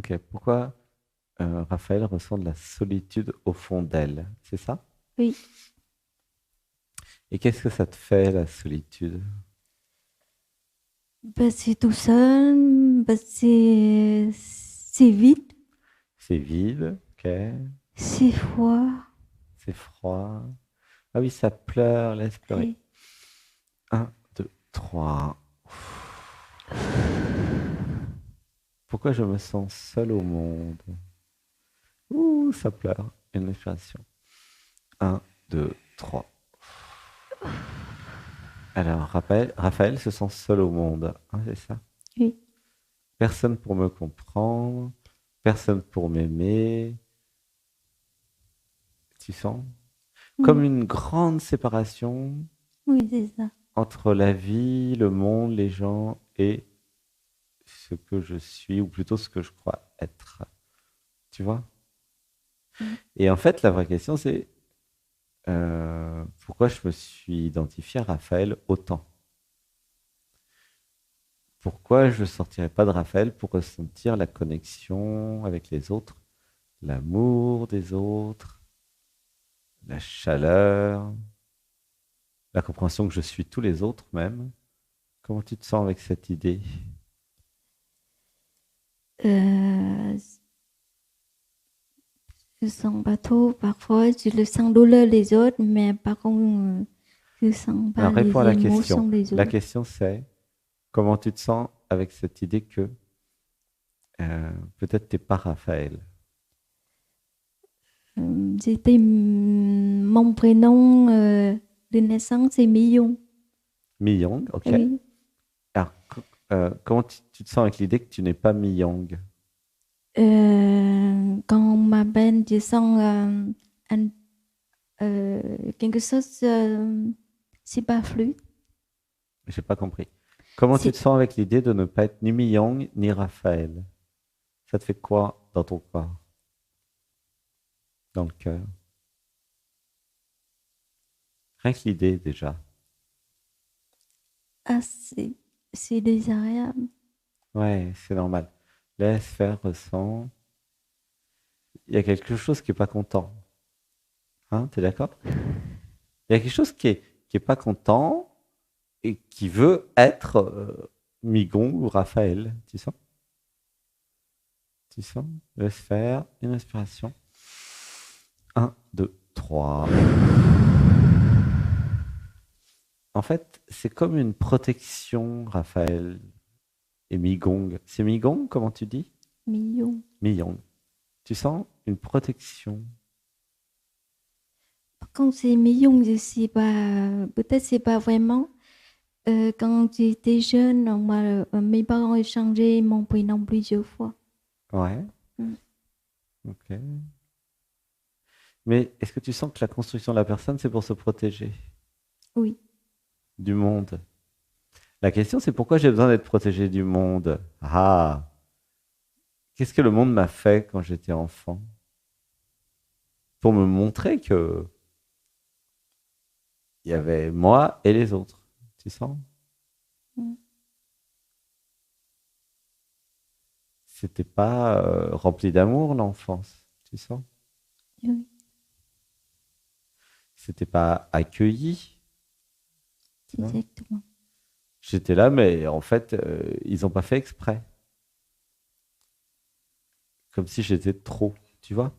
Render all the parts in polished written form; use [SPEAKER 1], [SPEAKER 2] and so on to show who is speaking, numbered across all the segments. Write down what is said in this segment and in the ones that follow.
[SPEAKER 1] Ok, pourquoi Raphaël ressent de la solitude au fond d'elle? C'est ça?
[SPEAKER 2] Oui,
[SPEAKER 1] Et qu'est-ce que ça te fait, la solitude?
[SPEAKER 2] bah, c'est tout seul, bah, c'est vide,
[SPEAKER 1] C'est vide, ok,
[SPEAKER 2] c'est froid.
[SPEAKER 1] c'est froid. Ah oui, ça pleure, laisse pleurer.
[SPEAKER 2] Et,
[SPEAKER 1] Un, deux, trois. Pourquoi je me sens seul au monde? Ouh, ça pleure. Une respiration. Un, deux, trois. Alors, Raphaël se sent seul au monde. Hein, c'est ça.
[SPEAKER 2] oui,
[SPEAKER 1] Personne pour me comprendre, personne pour m'aimer. Tu sens? Comme
[SPEAKER 2] oui,
[SPEAKER 1] une grande séparation
[SPEAKER 2] oui, c'est ça.
[SPEAKER 1] entre la vie, le monde, les gens et ce que je suis, ou plutôt ce que je crois être. Tu vois?
[SPEAKER 2] Oui.
[SPEAKER 1] Et en fait, la vraie question, c'est pourquoi je me suis identifié à Raphaël autant? Pourquoi je ne sortirais pas de Raphaël pour ressentir la connexion avec les autres, l'amour des autres, la chaleur, la compréhension que je suis tous les autres même? Comment tu te sens avec cette idée?
[SPEAKER 2] Euh, je sens pas trop, parfois je le sens douleur les autres, mais par contre, je sens pas
[SPEAKER 1] Alors réponds à
[SPEAKER 2] les
[SPEAKER 1] la question.
[SPEAKER 2] émotions des
[SPEAKER 1] La
[SPEAKER 2] autres.
[SPEAKER 1] question c'est comment tu te sens avec cette idée que peut-être t'es pas Raphaël.
[SPEAKER 2] C'était mon prénom de naissance, c'est Miyun.
[SPEAKER 1] Mi-Young, ok.
[SPEAKER 2] Oui.
[SPEAKER 1] Alors comment tu te sens avec l'idée que tu n'es pas Mi-Young?
[SPEAKER 2] Quand on m'appelle, je sens quelque chose, c'est pas fluide.
[SPEAKER 1] J'ai pas compris. Comment tu
[SPEAKER 2] C'est
[SPEAKER 1] te sens avec l'idée de ne pas être ni Mi-Young ni Raphaël? Ça te fait quoi dans ton corps, dans le cœur? Rien que l'idée déjà.
[SPEAKER 2] ah, c'est désagréable.
[SPEAKER 1] Ouais, c'est normal. Laisse faire, ressens. Il y a quelque chose qui est pas content. Hein, t'es d'accord? Il y a quelque chose qui est pas content et qui veut être Migon ou Raphaël. Tu sens? Tu sens? Laisse faire. Une inspiration. Un, deux, trois. En fait, c'est comme une protection, Raphaël et Migong. C'est Migong, comment tu dis?
[SPEAKER 2] Miyun.
[SPEAKER 1] Miyong. Tu sens une protection.
[SPEAKER 2] Par contre, c'est Miyun, je sais pas, peut-être c'est pas vraiment. Quand j'étais jeune, mes parents ont changé mon prénom plusieurs fois.
[SPEAKER 1] Ouais,
[SPEAKER 2] Mm.
[SPEAKER 1] ok. Mais est-ce que tu sens que la construction de la personne, c'est pour se protéger
[SPEAKER 2] Oui.
[SPEAKER 1] du monde? La question, c'est pourquoi j'ai besoin d'être protégé du monde? Ah, qu'est-ce que le monde m'a fait quand j'étais enfant? Pour me montrer que il y avait moi et les autres. Tu sens?
[SPEAKER 2] Mm.
[SPEAKER 1] C'était pas rempli d'amour l'enfance. Tu sens?
[SPEAKER 2] Oui,
[SPEAKER 1] C'était pas accueilli. Tu vois?
[SPEAKER 2] exactement.
[SPEAKER 1] J'étais là, mais en fait, ils ont pas fait exprès. Comme si j'étais trop. Tu vois?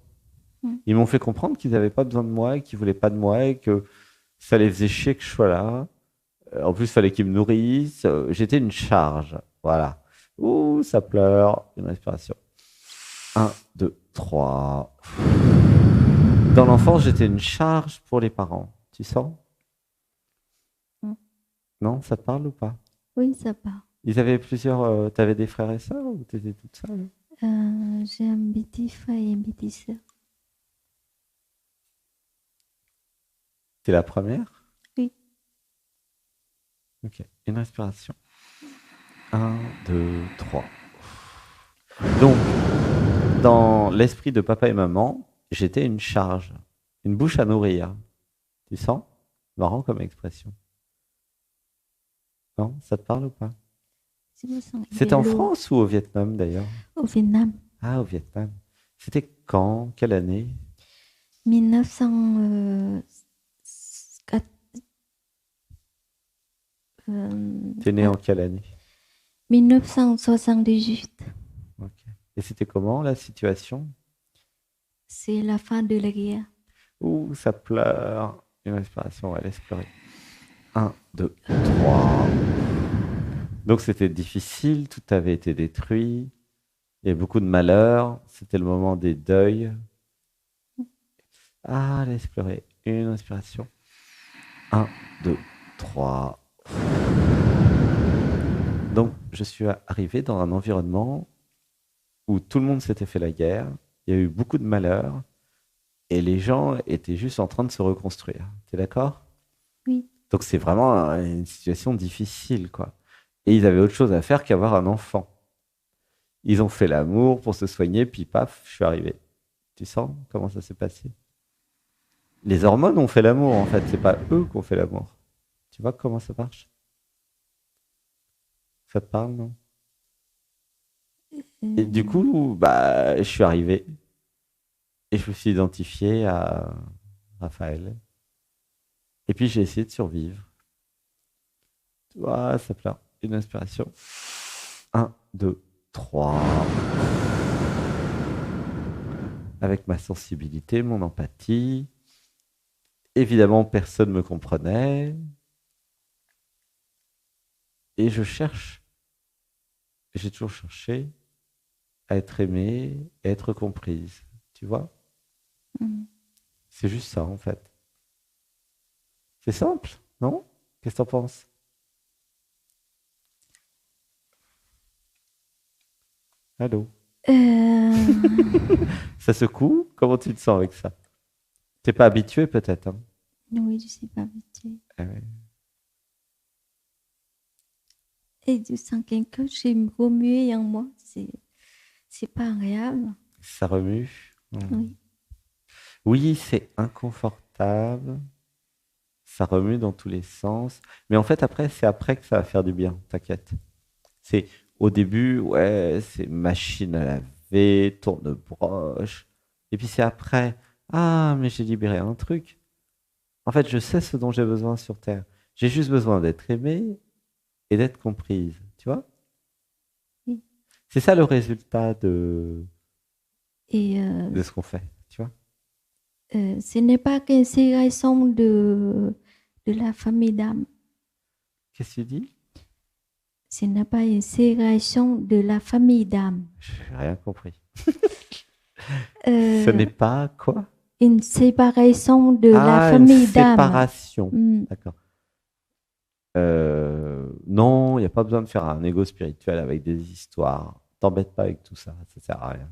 [SPEAKER 2] Mm.
[SPEAKER 1] Ils m'ont fait comprendre qu'ils n'avaient pas besoin de moi et qu'ils voulaient pas de moi et que ça les faisait chier que je sois là. En plus, il fallait qu'ils me nourrissent. J'étais une charge. Voilà. Ouh, ça pleure. Une respiration. Un, deux, trois. Dans l'enfance, j'étais une charge pour les parents. Tu sens?
[SPEAKER 2] Mm.
[SPEAKER 1] Non, ça te parle ou pas?
[SPEAKER 2] Oui, ça part.
[SPEAKER 1] Ils avaient plusieurs. T'avais des frères et sœurs ou t'étais toute seule?
[SPEAKER 2] J'ai un petit frère et une petite sœur.
[SPEAKER 1] T'es la première?
[SPEAKER 2] Oui.
[SPEAKER 1] Ok. Une respiration. Un, deux, trois. Donc, dans l'esprit de papa et maman, j'étais une charge, une bouche à nourrir. Tu sens? Marrant comme expression. Non? Ça te parle ou pas?
[SPEAKER 2] Je me sens
[SPEAKER 1] C'était en
[SPEAKER 2] lourd
[SPEAKER 1] France ou au Vietnam d'ailleurs?
[SPEAKER 2] au Vietnam.
[SPEAKER 1] Ah, au Vietnam. C'était quand? Quelle année?
[SPEAKER 2] 1900,
[SPEAKER 1] T'es né en quelle année?
[SPEAKER 2] 1978.
[SPEAKER 1] Ok. Et c'était comment la situation?
[SPEAKER 2] C'est la fin de la guerre.
[SPEAKER 1] Ouh, ça pleure. Une respiration, ouais, laisse pleurer. Un, deux, trois. Donc c'était difficile, tout avait été détruit. Il y avait beaucoup de malheur. C'était le moment des deuils. Ah, laisse pleurer. Une respiration. Un, deux, trois. Donc je suis arrivé dans un environnement où tout le monde s'était fait la guerre. Il y a eu beaucoup de malheur. Et les gens étaient juste en train de se reconstruire. T'es d'accord?
[SPEAKER 2] Oui.
[SPEAKER 1] Donc c'est vraiment une situation difficile, quoi. Et ils avaient autre chose à faire qu'avoir un enfant. Ils ont fait l'amour pour se soigner, puis paf, je suis arrivé. Tu sens comment ça s'est passé? Les hormones ont fait l'amour, en fait. C'est pas eux qui ont fait l'amour. Tu vois comment ça marche? Ça te parle, non? Et du
[SPEAKER 2] Euh,
[SPEAKER 1] coup, bah, je suis arrivé et je me suis identifié à Raphaël. Et puis j'ai essayé de survivre. Tu vois, ça pleure. Une inspiration. Un, deux, trois. Avec ma sensibilité, mon empathie. Évidemment, personne ne me comprenait. Et je cherche, j'ai toujours cherché à être aimée et être comprise. Tu vois?
[SPEAKER 2] mm.
[SPEAKER 1] C'est juste ça, en fait. C'est simple, non? Qu'est-ce que t'en penses? Allô?
[SPEAKER 2] Euh,
[SPEAKER 1] Ça secoue? Comment tu te sens avec ça? T'es pas habitué, peut-être, hein?
[SPEAKER 2] oui, je suis pas habituée.
[SPEAKER 1] Eh ouais.
[SPEAKER 2] Et je sens quelque chose qui me remue en moi. C'est pas agréable.
[SPEAKER 1] Ça remue?
[SPEAKER 2] Oui.
[SPEAKER 1] Oui, c'est inconfortable. Ça remue dans tous les sens. Mais en fait, après, c'est après que ça va faire du bien, t'inquiète. C'est au début, ouais, c'est machine à laver, tourne-broche. Et puis c'est après, ah, mais j'ai libéré un truc. En fait, je sais ce dont j'ai besoin sur Terre. J'ai juste besoin d'être aimée et d'être comprise. Tu vois?
[SPEAKER 2] Oui.
[SPEAKER 1] C'est ça le résultat
[SPEAKER 2] Et
[SPEAKER 1] de ce qu'on fait. Tu vois?
[SPEAKER 2] ce n'est pas qu'une ségrégation de la famille d'âme.
[SPEAKER 1] Qu'est-ce que tu dis?
[SPEAKER 2] Ce n'est pas une ségrégation de la famille d'âme.
[SPEAKER 1] J'ai rien compris. Ce n'est
[SPEAKER 2] Euh,
[SPEAKER 1] pas quoi?
[SPEAKER 2] une séparation de la
[SPEAKER 1] Ah, une
[SPEAKER 2] famille d'âme.
[SPEAKER 1] séparation.
[SPEAKER 2] Mm.
[SPEAKER 1] D'accord. Non, il n'y a pas besoin de faire un ego spirituel avec des histoires. T'embête pas avec tout ça, ça sert à rien.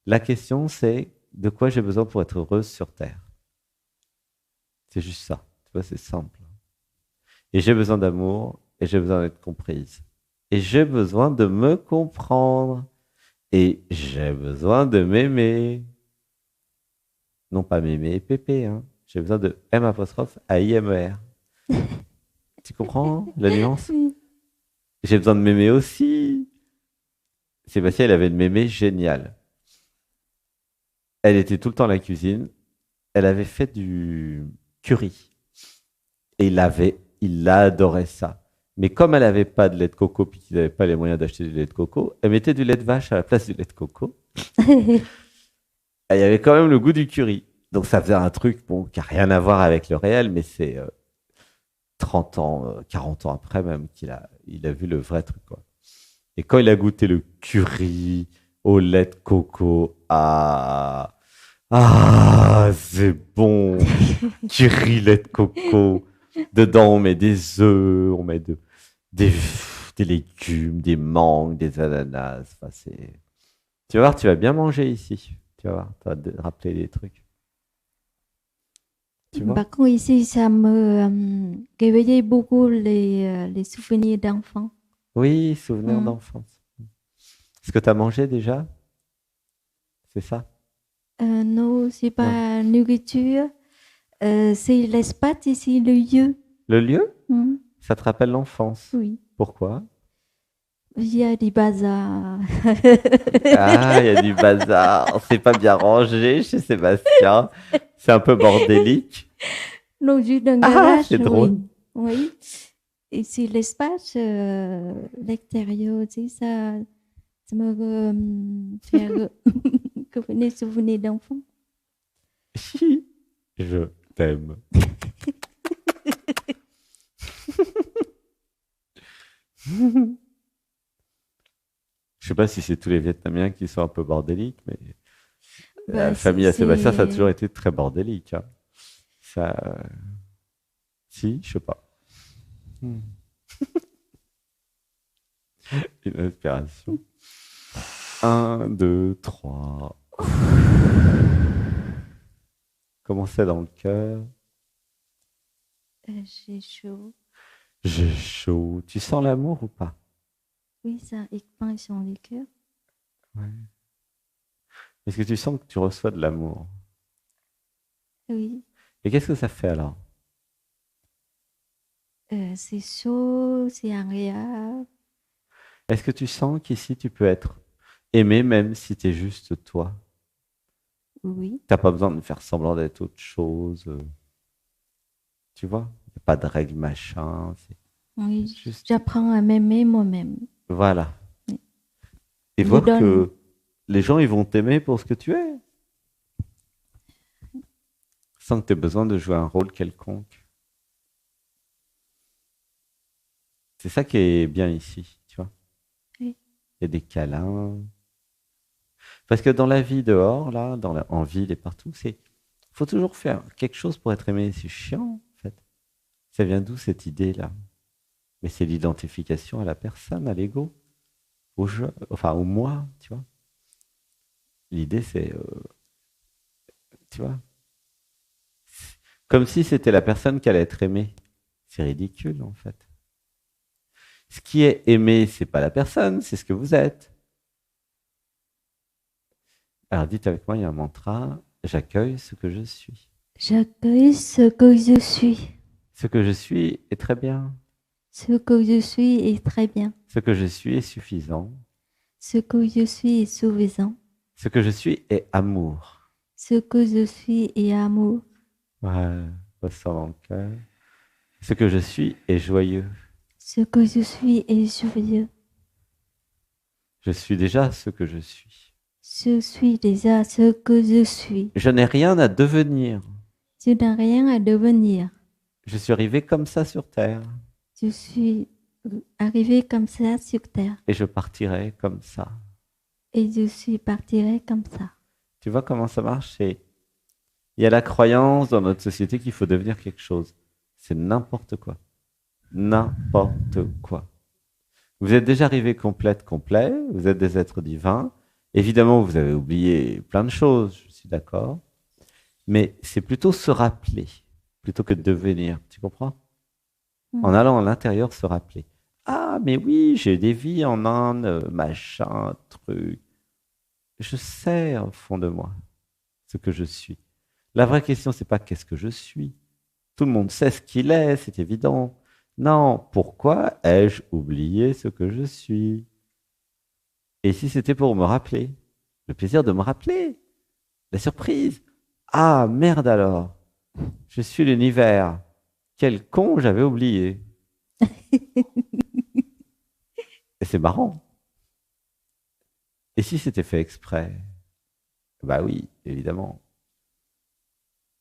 [SPEAKER 1] La question, c'est de quoi j'ai besoin pour être heureuse sur Terre. C'est juste ça. Tu vois, c'est simple. Et j'ai besoin d'amour, et j'ai besoin d'être comprise. Et j'ai besoin de me comprendre. Et j'ai besoin de m'aimer. Non pas m'aimer et pépé, hein. J'ai besoin de M apostrophe A-I-M-E-R. Tu comprends la nuance?
[SPEAKER 2] Oui.
[SPEAKER 1] J'ai besoin de m'aimer aussi. Sébastien, il avait une mémé géniale. Elle était tout le temps à la cuisine. Elle avait fait du curry. Et il adorait ça. Mais comme elle n'avait pas de lait de coco, puis qu'il n'avait pas les moyens d'acheter du lait de coco, elle mettait du lait de vache à la place du lait de coco. Et il y avait quand même le goût du curry. Donc ça faisait un truc bon, qui n'a rien à voir avec le réel, mais c'est 30 ans, 40 ans après même il a vu le vrai truc, quoi. Et quand il a goûté le curry au lait de coco, c'est bon. Curry lait de coco. Dedans, on met des œufs, on met des, des légumes, des mangues, des ananas. Enfin, tu vas voir, tu vas bien manger ici. Tu vas voir, tu vas te rappeler des trucs. Tu vois?
[SPEAKER 2] Par contre, ici, ça me réveillait beaucoup les souvenirs d'enfants.
[SPEAKER 1] Oui, souvenirs
[SPEAKER 2] Mm.
[SPEAKER 1] d'enfance. Est-ce que tu as mangé déjà? C'est ça?
[SPEAKER 2] Non, c'est
[SPEAKER 1] Non.
[SPEAKER 2] pas nourriture. C'est l'espace ici, le lieu.
[SPEAKER 1] Le lieu?
[SPEAKER 2] Mm.
[SPEAKER 1] Ça te rappelle l'enfance.
[SPEAKER 2] Oui.
[SPEAKER 1] Pourquoi?
[SPEAKER 2] Il y a du bazar.
[SPEAKER 1] Ah, il y a du bazar. C'est pas bien rangé chez Sébastien. C'est un peu bordélique.
[SPEAKER 2] Non, juste un
[SPEAKER 1] Ah,
[SPEAKER 2] garage,
[SPEAKER 1] c'est
[SPEAKER 2] oui.
[SPEAKER 1] drôle.
[SPEAKER 2] Oui. Et si l'espace, l'extérieur aussi, ça me fait revenir souvenir d'enfant.
[SPEAKER 1] Je t'aime. Je sais pas si c'est tous les Vietnamiens qui sont un peu bordéliques, mais la
[SPEAKER 2] Bah,
[SPEAKER 1] famille à Sébastien, ça a toujours été très bordélique, hein. Ça, si, je sais pas. Hmm. Une inspiration. Un, deux, trois. Comment c'est dans le cœur?
[SPEAKER 2] j'ai chaud.
[SPEAKER 1] J'ai chaud. Tu sens l'amour ou pas?
[SPEAKER 2] Oui, ça expansion du cœur.
[SPEAKER 1] Ouais. Est-ce que tu sens que tu reçois de l'amour?
[SPEAKER 2] Oui,
[SPEAKER 1] Et qu'est-ce que ça fait alors?
[SPEAKER 2] c'est chaud, c'est agréable.
[SPEAKER 1] Est-ce que tu sens qu'ici tu peux être aimé même si tu es juste toi?
[SPEAKER 2] Oui,
[SPEAKER 1] T'as pas besoin de faire semblant d'être autre chose. Tu vois? Il n'y a pas de règle machin. C'est
[SPEAKER 2] oui,
[SPEAKER 1] juste.
[SPEAKER 2] j'apprends à m'aimer moi-même.
[SPEAKER 1] Voilà.
[SPEAKER 2] Oui.
[SPEAKER 1] Et
[SPEAKER 2] Je
[SPEAKER 1] voir
[SPEAKER 2] donne.
[SPEAKER 1] que les gens, ils vont t'aimer pour ce que tu es, sans que tu aies besoin de jouer un rôle quelconque. C'est ça qui est bien ici, tu vois.
[SPEAKER 2] Oui,
[SPEAKER 1] Il y a des câlins. Parce que dans la vie dehors, là, en ville et partout, faut toujours faire quelque chose pour être aimé. C'est chiant, en fait. Ça vient d'où cette idée-là? Mais c'est l'identification à la personne, à l'ego, au jeu, enfin au moi, tu vois. L'idée, c'est, tu vois, comme si c'était la personne qui allait être aimée. C'est ridicule, en fait. Ce qui est aimé, c'est pas la personne, c'est ce que vous êtes. Alors dites avec moi, il y a un mantra, j'accueille ce que je suis.
[SPEAKER 2] j'accueille ce que je suis.
[SPEAKER 1] Ce que je suis est très bien.
[SPEAKER 2] Ce que je suis est très bien.
[SPEAKER 1] Ce que je suis est suffisant.
[SPEAKER 2] Ce que je suis est suffisant.
[SPEAKER 1] Ce que je suis est amour.
[SPEAKER 2] Ce que je suis est amour.
[SPEAKER 1] Ouais, ressens dans le cœur. Ce que je suis est joyeux.
[SPEAKER 2] Ce que je suis est joyeux.
[SPEAKER 1] Je suis déjà ce que je suis.
[SPEAKER 2] Je suis déjà ce que je suis.
[SPEAKER 1] Je n'ai rien à devenir.
[SPEAKER 2] Je n'ai rien à devenir.
[SPEAKER 1] Je suis arrivé comme ça sur Terre
[SPEAKER 2] Je suis arrivé comme ça sur Terre.
[SPEAKER 1] et je partirai comme ça.
[SPEAKER 2] Et je suis partiré comme ça.
[SPEAKER 1] Tu vois comment ça marche? Il y a la croyance dans notre société qu'il faut devenir quelque chose. C'est n'importe quoi. N'importe quoi. Vous êtes déjà arrivé complète, complet, vous êtes des êtres divins. Évidemment, vous avez oublié plein de choses, je suis d'accord. Mais c'est plutôt se rappeler, plutôt que de devenir. Tu comprends? En
[SPEAKER 2] Mm.
[SPEAKER 1] allant à l'intérieur, se rappeler. Ah, mais oui, j'ai des vies en Inde, machin, truc. Je sais au fond de moi ce que je suis. La vraie question, c'est pas qu'est-ce que je suis. Tout le monde sait ce qu'il est, c'est évident. Non, pourquoi ai-je oublié ce que je suis? Et si c'était pour me rappeler, le plaisir de me rappeler, la surprise. Ah, merde alors, je suis l'univers. Quel con, j'avais oublié. Et c'est marrant. Et si c'était fait exprès? Bah oui, évidemment.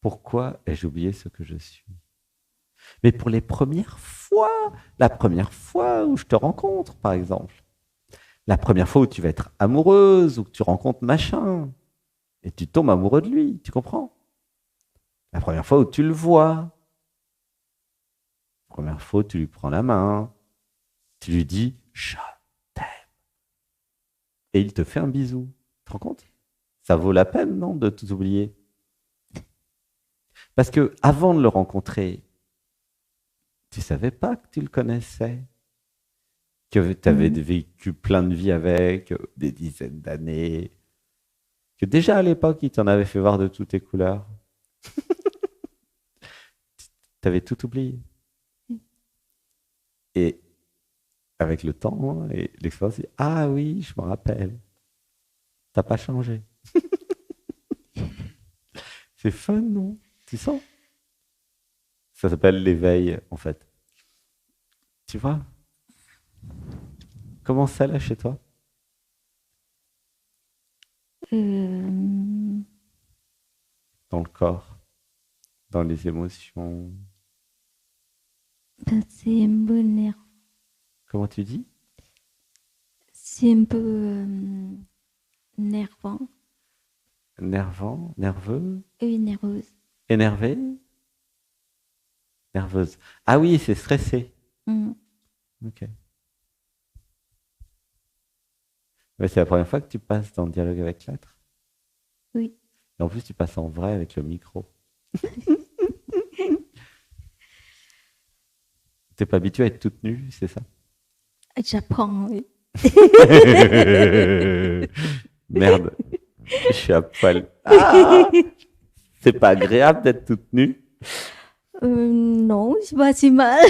[SPEAKER 1] Pourquoi ai-je oublié ce que je suis? Mais pour les premières fois, la première fois où je te rencontre, par exemple, la première fois où tu vas être amoureuse, ou que tu rencontres machin, et tu tombes amoureux de lui, tu comprends? La première fois où tu le vois, la première fois où tu lui prends la main, tu lui dis je t'aime, et il te fait un bisou. Tu te rends compte? Ça vaut la peine, non, de tout oublier? Parce que avant de le rencontrer, tu savais pas que tu le connaissais, que tu avais
[SPEAKER 2] Mm.
[SPEAKER 1] vécu plein de vies avec, des dizaines d'années, que déjà à l'époque, il t'en avait fait voir de toutes les couleurs. Tu avais tout oublié. Et avec le temps et l'expérience, dit, ah oui, je me rappelle. T'as pas changé. C'est fun, non? Tu sens? Ça s'appelle l'éveil, en fait. Tu vois? Comment ça, là, chez toi?
[SPEAKER 2] Euh,
[SPEAKER 1] Dans le corps, dans les émotions.
[SPEAKER 2] ben,
[SPEAKER 1] Comment tu dis?
[SPEAKER 2] c'est un peu nervant.
[SPEAKER 1] Nervant, nerveux,
[SPEAKER 2] Oui, nerveuse.
[SPEAKER 1] énervé, nerveuse. Ah oui, c'est stressé.
[SPEAKER 2] Mm.
[SPEAKER 1] Ok. Mais c'est la première fois que tu passes dans le dialogue avec l'être.
[SPEAKER 2] Oui.
[SPEAKER 1] Et en plus, tu passes en vrai avec le micro. T'es pas habitué à être toute nue, c'est ça?
[SPEAKER 2] J'apprends, oui.
[SPEAKER 1] Merde, je suis à poil. Ah, c'est pas agréable d'être toute nue.
[SPEAKER 2] Non, c'est pas si mal.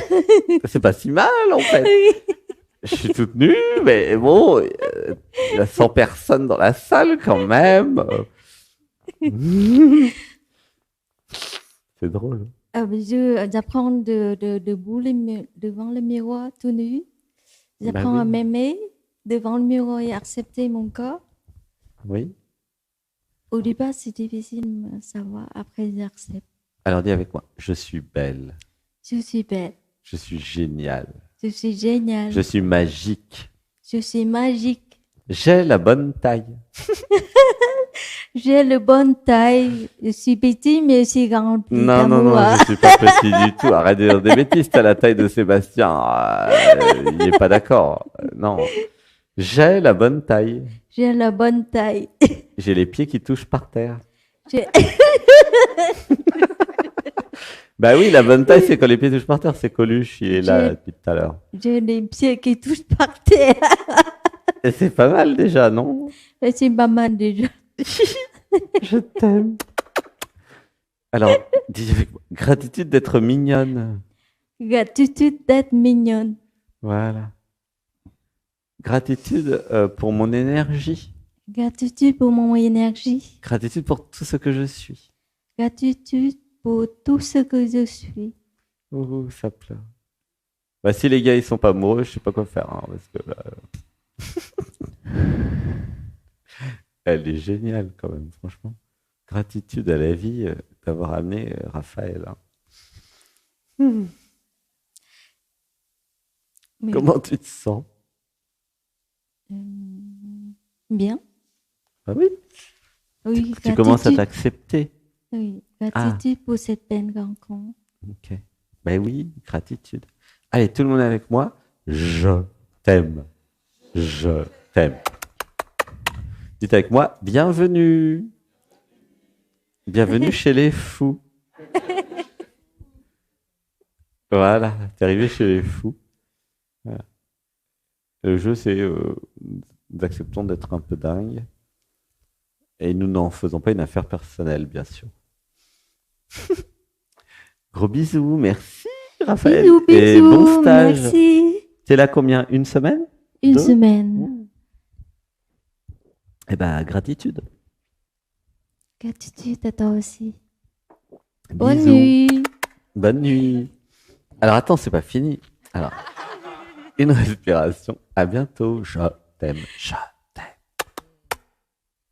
[SPEAKER 1] C'est pas si mal en fait.
[SPEAKER 2] Oui.
[SPEAKER 1] Je suis toute nue, mais bon, il y a 100 personnes dans la salle quand même. C'est drôle.
[SPEAKER 2] J'apprends debout devant le miroir tout nu.
[SPEAKER 1] Bah
[SPEAKER 2] J'apprends à
[SPEAKER 1] oui,
[SPEAKER 2] m'aimer devant le miroir et accepter mon corps.
[SPEAKER 1] oui.
[SPEAKER 2] Au départ, c'est difficile de savoir. Après, j'accepte.
[SPEAKER 1] Alors dis avec moi, je suis belle,
[SPEAKER 2] Je suis belle.
[SPEAKER 1] je suis géniale,
[SPEAKER 2] Je suis géniale.
[SPEAKER 1] je suis magique,
[SPEAKER 2] Je suis magique.
[SPEAKER 1] j'ai la bonne taille.
[SPEAKER 2] J'ai la bonne taille. Je suis petit, mais aussi grand.
[SPEAKER 1] Non, non, non, je suis pas petit du tout. Arrête de dire des bêtises, t'as la taille de Sébastien. Il n'est pas d'accord. Non. J'ai la bonne taille.
[SPEAKER 2] J'ai la bonne taille.
[SPEAKER 1] J'ai les pieds qui touchent par terre.
[SPEAKER 2] J'ai
[SPEAKER 1] Bah oui, la bonne taille, c'est quand les pieds touchent par terre. C'est Coluche, il est là depuis tout à l'heure.
[SPEAKER 2] j'ai des pieds qui touchent par terre.
[SPEAKER 1] Et c'est pas mal déjà, non?
[SPEAKER 2] C'est pas mal déjà.
[SPEAKER 1] Je t'aime. Alors, dis avec moi, gratitude d'être mignonne.
[SPEAKER 2] Gratitude d'être mignonne.
[SPEAKER 1] Voilà. Gratitude pour mon énergie.
[SPEAKER 2] Gratitude pour mon énergie.
[SPEAKER 1] Gratitude pour tout ce que je suis.
[SPEAKER 2] Gratitude pour tout ce que je suis.
[SPEAKER 1] Ouh, ça pleure. Bah, si les gars ils sont pas amoureux, je sais pas quoi faire, hein, parce que là, elle est géniale quand même, franchement. Gratitude à la vie d'avoir amené Raphaël, hein.
[SPEAKER 2] Mais,
[SPEAKER 1] Comment tu te sens?
[SPEAKER 2] euh, bien.
[SPEAKER 1] Ah oui,
[SPEAKER 2] Oui,
[SPEAKER 1] tu commences à
[SPEAKER 2] gratitude.
[SPEAKER 1] t'accepter.
[SPEAKER 2] Oui,
[SPEAKER 1] Ah,
[SPEAKER 2] gratitude pour cette belle rencontre.
[SPEAKER 1] ok. Ben oui, gratitude. Allez, tout le monde avec moi. Je t'aime. Je t'aime. Dites avec moi, bienvenue. Bienvenue chez les fous. Voilà, t'es arrivé chez les fous. Voilà. Le jeu, c'est nous acceptons d'être un peu dingue et nous n'en faisons pas une affaire personnelle, bien sûr. Gros bisous, merci Raphaël.
[SPEAKER 2] Bisous,
[SPEAKER 1] Et bon
[SPEAKER 2] bisous.
[SPEAKER 1] stage.
[SPEAKER 2] Merci.
[SPEAKER 1] T'es là combien? Une semaine?
[SPEAKER 2] Une
[SPEAKER 1] Deux?
[SPEAKER 2] semaine.
[SPEAKER 1] Eh ben, gratitude.
[SPEAKER 2] Gratitude à toi aussi. Bonne
[SPEAKER 1] Bisous.
[SPEAKER 2] nuit.
[SPEAKER 1] Bonne nuit. Alors attends, c'est pas fini. Alors, une respiration. À bientôt. Je t'aime. Je